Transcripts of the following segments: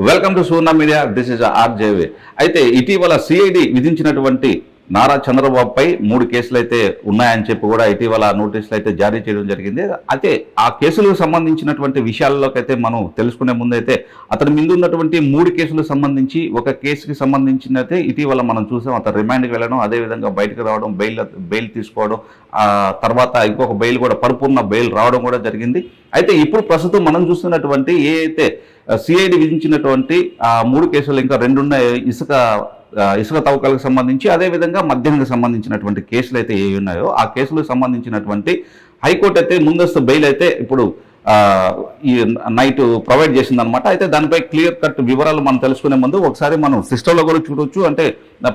Welcome to Surna media. This is ఆర్జేవే. అయితే ఇటీవల సిఐడి విధించినటువంటి నారా చంద్రబాబుపై 3 కేసులు అయితే ఉన్నాయని చెప్పి కూడా ఇటీవల నోటీసులు అయితే జారీ చేయడం జరిగింది. అయితే ఆ కేసులకు సంబంధించినటువంటి విషయాల్లోకి అయితే మనం తెలుసుకునే ముందైతే అతని మీద ఉన్నటువంటి 3 కేసులకు సంబంధించి ఒక కేసుకి సంబంధించినైతే ఇటీవల మనం చూసాం. అతను రిమాండ్కి వెళ్ళడం, అదేవిధంగా బయటకు రావడం, బెయిల్ తీసుకోవడం, తర్వాత ఇంకొక బెయిల్ కూడా పరిపూర్ణ బెయిల్ రావడం కూడా జరిగింది. అయితే ఇప్పుడు ప్రస్తుతం మనం చూస్తున్నటువంటి ఏ అయితే సిఐడి విధించినటువంటి 3 కేసులు ఇంకా 2 ఉన్నాయి. ఇసుక తవ్వకాలకు సంబంధించి, అదేవిధంగా మద్యానికి సంబంధించినటువంటి కేసులు అయితే ఏ ఉన్నాయో ఆ కేసులకు సంబంధించినటువంటి హైకోర్టు అయితే ముందస్తు బెయిల్ అయితే ఇప్పుడు ఈ నైట్ ప్రొవైడ్ చేసిందనమాట. అయితే దానిపై క్లియర్ కట్ వివరాలు మనం తెలుసుకునే ముందు ఒకసారి మనం సిస్టంలో కూడా చూడొచ్చు. అంటే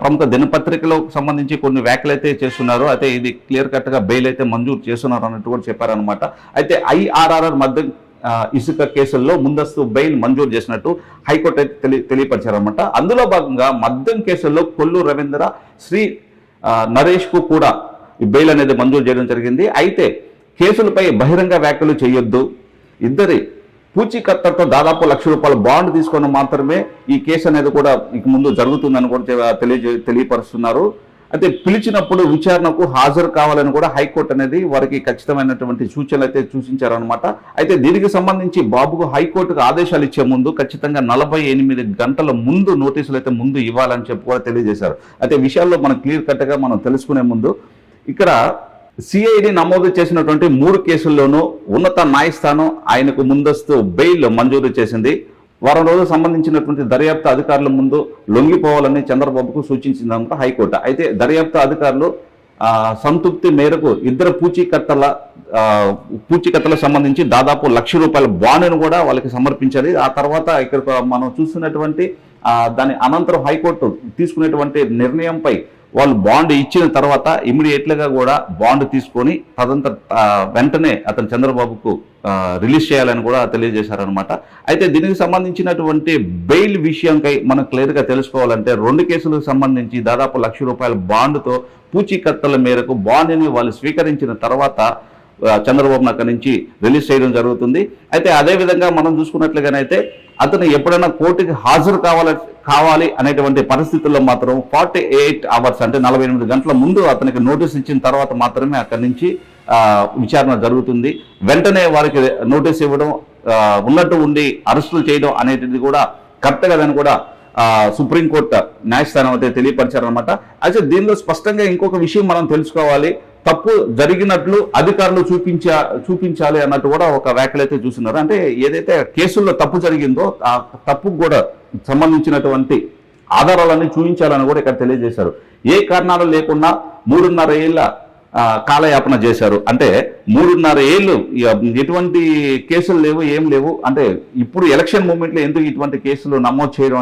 ప్రముఖ దినపత్రికలకు సంబంధించి కొన్ని వ్యాఖ్యలు అయితే చేస్తున్నారు. అయితే ఇది క్లియర్ కట్గా బెయిల్ అయితే మంజూరు చేస్తున్నారు అన్నట్టు కూడా చెప్పారనమాట. అయితే ఐఆర్ఆర్ మధ్య ఇసుక కేసుల్లో ముందస్తు బెయిల్ మంజూరు చేసినట్టు హైకోర్టు అయితే తెలియపరిచారనమాట. అందులో భాగంగా మద్యం కేసుల్లో కొల్లు రవీంద్ర, శ్రీ నరేష్ కు కూడా ఈ బెయిల్ అనేది మంజూరు చేయడం జరిగింది. అయితే కేసులపై బహిరంగ వ్యాఖ్యలు చేయొద్దు, ఇద్దరి పూచీకత్తతో దాదాపు ₹1,00,000 బాండ్ తీసుకొని మాత్రమే ఈ కేసు అనేది కూడా ఇక ముందు జరుగుతుందని కూడా తెలియపరుస్తున్నారు. అయితే పిలిచినప్పుడు విచారణకు హాజరు కావాలని కూడా హైకోర్టు అనేది వారికి ఖచ్చితమైనటువంటి సూచనలు అయితే సూచించారనమాట. అయితే దీనికి సంబంధించి బాబుకు హైకోర్టుకు ఆదేశాలు ఇచ్చే ముందు ఖచ్చితంగా 48 గంటల ముందు నోటీసులు అయితే ముందు ఇవ్వాలని చెప్పి కూడా తెలియజేశారు. అయితే విషయాల్లో మనం క్లియర్ కట్గా మనం తెలుసుకునే ముందు ఇక్కడ సిఐడి నమోదు చేసినటువంటి 3 కేసుల్లోనూ ఉన్నత న్యాయస్థానం ఆయనకు ముందస్తు బెయిల్ మంజూరు చేసింది. వారం రోజులు సంబంధించినటువంటి దర్యాప్తు అధికారుల ముందు లొంగిపోవాలని చంద్రబాబుకు సూచించిందన్నమాట హైకోర్టు. అయితే దర్యాప్తు అధికారులు సంతృప్తి మేరకు ఇద్దరు పూచీకత్తలకు సంబంధించి దాదాపు ₹1,00,000 బాండ్ను కూడా వాళ్ళకి సమర్పించాలి. ఆ తర్వాత ఇక్కడ మనం చూస్తున్నటువంటి దాని అనంతరం హైకోర్టు తీసుకునేటువంటి నిర్ణయంపై వాళ్ళు బాండ్ ఇచ్చిన తర్వాత ఇమీడియట్లుగా కూడా బాండ్ తీసుకొని వెంటనే అతను చంద్రబాబుకు రిలీజ్ చేయాలని కూడా తెలియజేశారనమాట. అయితే దీనికి సంబంధించినటువంటి బెయిల్ విషయంకై మనం క్లియర్గా తెలుసుకోవాలంటే 2 కేసులకు సంబంధించి దాదాపు ₹1,00,000 బాండ్తో పూచీకత్తల మేరకు బాండ్ని వాళ్ళు స్వీకరించిన తర్వాత చంద్రబాబును అక్కడి నుంచి రిలీజ్ చేయడం జరుగుతుంది. అయితే అదేవిధంగా మనం చూసుకున్నట్లుగానైతే అతను ఎప్పుడైనా కోర్టుకి హాజరు కావాలి అనేటువంటి పరిస్థితుల్లో మాత్రం 48 అవర్స్ అంటే 48 గంటల ముందు అతనికి నోటీస్ ఇచ్చిన తర్వాత మాత్రమే అక్కడి నుంచి విచారణ జరుగుతుంది. వెంటనే వారికి నోటీస్ ఇవ్వడం, ఉన్నట్టు ఉండి అరెస్టులు చేయడం అనేది కూడా కరెక్ట్ కదని కూడా సుప్రీంకోర్టు న్యాయస్థానం అయితే తెలియపరిచారనమాట. అయితే దీనిలో స్పష్టంగా ఇంకొక విషయం మనం తెలుసుకోవాలి. తప్పు జరిగినట్లు అధికారులు చూపించాలి అన్నట్టు కూడా ఒక వ్యాఖ్యలు అయితే చూస్తున్నారు. అంటే ఏదైతే కేసుల్లో తప్పు జరిగిందో ఆ తప్పుకు కూడా సంబంధించినటువంటి ఆధారాలన్నీ చూపించాలని కూడా ఇక్కడ తెలియజేశారు. ఏ కారణాలు లేకుండా 3.5 ఏళ్ల కాలయాపన చేశారు. అంటే 3.5 ఏళ్ళు ఎటువంటి కేసులు లేవు, ఏం లేవు. అంటే ఇప్పుడు ఎలక్షన్ మూమెంట్లో ఎందుకు ఇటువంటి కేసులు నమోదు చేయడం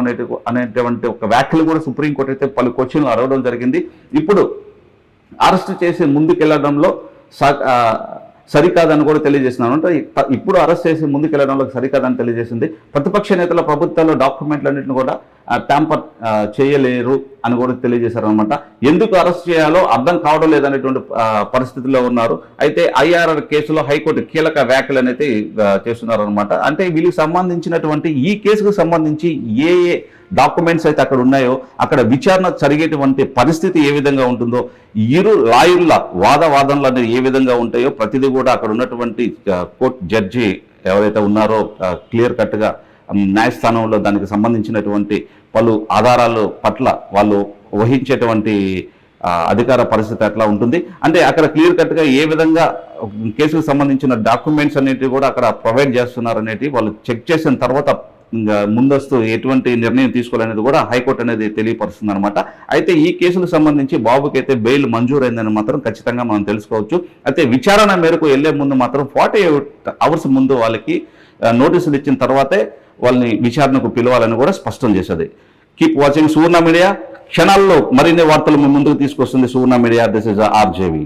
అనేటువంటి ఒక వ్యాఖ్యలు కూడా సుప్రీంకోర్టు అయితే పలు క్వశ్చన్లు అడగడం జరిగింది. ఇప్పుడు అరెస్ట్ చేసి ముందుకెళ్లడంలో సరికాదని కూడా తెలియజేస్తున్నాను. అంటే ఇప్పుడు అరెస్ట్ చేసి ముందుకెళ్లడంలో సరికాదని తెలియజేసింది. ప్రతిపక్ష నేతల ప్రభుత్వాల్లో డాక్యుమెంట్లన్నింటిని కూడా ట్యాంపర్ చేయలేరు అని కూడా తెలియజేశారు అనమాట. ఎందుకు అరెస్ట్ చేయాలో అర్థం కావడం లేదనేటువంటి పరిస్థితుల్లో ఉన్నారు. అయితే ఐఆర్ఆర్ కేసులో హైకోర్టు కీలక వ్యాఖ్యలు అనేది చేస్తున్నారు అనమాట. అంటే వీళ్ళకి సంబంధించినటువంటి ఈ కేసుకు సంబంధించి ఏ డాక్యుమెంట్స్ అయితే అక్కడ ఉన్నాయో అక్కడ విచారణ జరిగేటువంటి పరిస్థితి ఏ విధంగా ఉంటుందో, ఇరు లాయర్ల వాదనలు అనేది ఏ విధంగా ఉంటాయో ప్రతిదీ కూడా అక్కడ ఉన్నటువంటి కోర్టు జడ్జి ఎవరైతే ఉన్నారో క్లియర్ కట్గా న్యాయస్థానంలో దానికి సంబంధించినటువంటి పలు ఆధారాల పట్ల వాళ్ళు వహించేటువంటి అధికార పరిస్థితి అట్లా ఉంటుంది. అంటే అక్కడ క్లియర్ కట్గా ఏ విధంగా కేసుకు సంబంధించిన డాక్యుమెంట్స్ అనేటివి కూడా అక్కడ ప్రొవైడ్ చేస్తున్నారు అనేటివి వాళ్ళు చెక్ చేసిన తర్వాత ముందస్తు ఎటువంటి నిర్ణయం తీసుకోవాలనేది కూడా హైకోర్టు అనేది తెలియపరుస్తుంది అనమాట. అయితే ఈ కేసుకు సంబంధించి బాబుకి అయితే బెయిల్ మంజూరైందని మాత్రం ఖచ్చితంగా మనం తెలుసుకోవచ్చు. అయితే విచారణ మేరకు వెళ్లే ముందు మాత్రం 48 అవర్స్ ముందు వాళ్ళకి నోటీసులు ఇచ్చిన తర్వాతే వాళ్ళని విచారణకు పిలవాలని కూడా స్పష్టం చేసేది. కీప్ వాచింగ్ సువర్ణ మీడియా. క్షణాల్లో మరిన్ని వార్తలు మీ ముందుకు తీసుకొస్తుంది సువర్ణ మీడియా. This is RJV.